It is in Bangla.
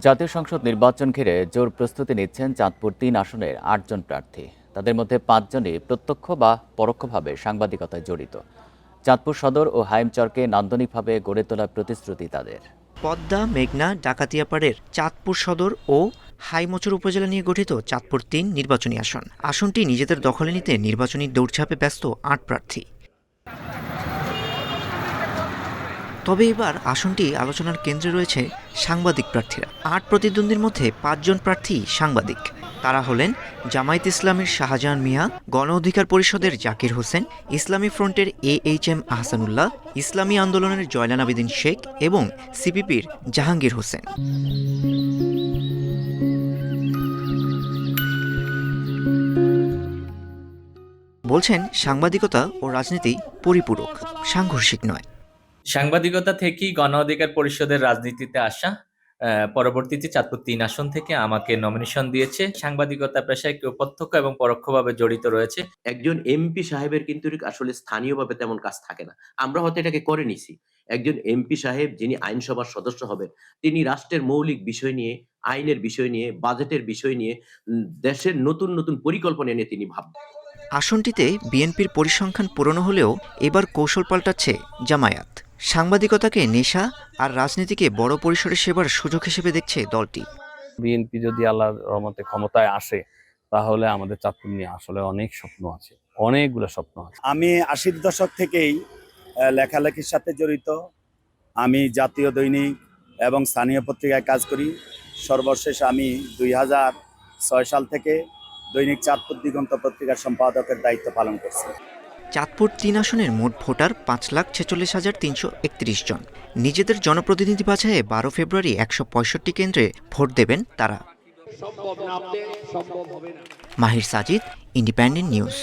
জাতীয় সংসদ নির্বাচন ঘিরে জোর প্রস্তুতি নিচ্ছেন চাঁদপুর ৩ আসনের ৮ জন প্রার্থী। তাদের মধ্যে ৫ জনই প্রত্যক্ষ বা পরোক্ষভাবে সাংবাদিকতায় জড়িত। চাঁদপুর সদর ও হাইমচরকে নান্দনিকভাবে গড়ে তোলার প্রতিশ্রুতি তাদের। পদ্মা, মেঘনা, ডাকাতিয়াপাড়ের চাঁদপুর সদর ও হাইমচর উপজেলা নিয়ে গঠিত চাঁদপুর ৩ নির্বাচনী আসন। আসনটি নিজেদের দখলে নিতে নির্বাচনী দৌড়ঝাঁপে ব্যস্ত ৮ প্রার্থী। তবে এবার আসনটি আলোচনার কেন্দ্রে রয়েছে সাংবাদিক প্রার্থীরা। ৮ প্রতিদ্বন্দ্বীর মধ্যে ৫ জন প্রার্থী সাংবাদিক। তারা হলেন জামায়াত ইসলামীর শাহজাহান মিয়া, গণ অধিকার পরিষদের জাকির হোসেন, ইসলামী ফ্রন্টের AHM আহসানুল্লাহ, ইসলামী আন্দোলনের জয়নাল আবেদিন শেখ এবং সিপিপির জাহাঙ্গীর হোসেন। বলছেন, সাংবাদিকতা ও রাজনীতি পরিপূরক, সাংঘর্ষিক নয়। সাংবাদিকতা থেকেই গণ অধিকার পরিষদের রাজনীতিতে আসা। পরবর্তীতে চাঁদপুর ৩ আসন থেকে আমাকে নমিনেশন দিয়েছে। সাংবাদিকতা পেশায় কেউ প্রত্যক্ষ এবং পরোক্ষভাবে জড়িত রয়েছে। একজন এমপি সাহেবের কিন্তু আসলে স্থানীয়ভাবে তেমন কাজ থাকে না। আমরা হয়তো এটাকে করে নিছি। একজন এমপি সাহেব যিনি আইনসভার সদস্য হবেন, তিনি রাষ্ট্রের মৌলিক বিষয় নিয়ে, আইনের বিষয় নিয়ে, বাজেটের বিষয় নিয়ে, দেশের নতুন নতুন পরিকল্পনা নিয়ে তিনি ভাববেন। আসনটিতে বিএনপির পরিসংখ্যান পুরনো হলেও এবার কৌশল পাল্টাচ্ছে জামায়াত। সাংবাদিকতাকে নেশা আর রাজনীতিকে বড় পরিসরে সেবার সুযোগ হিসেবে দেখছে দলটি। বিএনপি যদি আল্লাহর রহমতে ক্ষমতায় আসে, তাহলে আমাদের চাঁদপুর নিয়ে আসলে অনেক স্বপ্ন আছে, অনেকগুলো স্বপ্ন আছে। আমি ৮০ দশক থেকেই লেখালেখির সাথে জড়িত। আমি জাতীয় দৈনিক এবং স্থানীয় পত্রিকায় কাজ করি। সর্বশেষ আমি ২০০৬ সাল থেকে দৈনিক চাঁদপুর দিগন্ত পত্রিকার সম্পাদকের দায়িত্ব পালন করছি। চাঁদপুর ৩ আসনের মোট ভোটার ৫,৪৬,৩৩ জন। নিজেদের জনপ্রতিনিধি বাছাইয়ে ১২ ফেব্রুয়ারি ১৬৫ কেন্দ্রে ভোট দেবেন তারা। মাহির সাজিদ, ইন্ডিপেন্ডেন্ট নিউজ।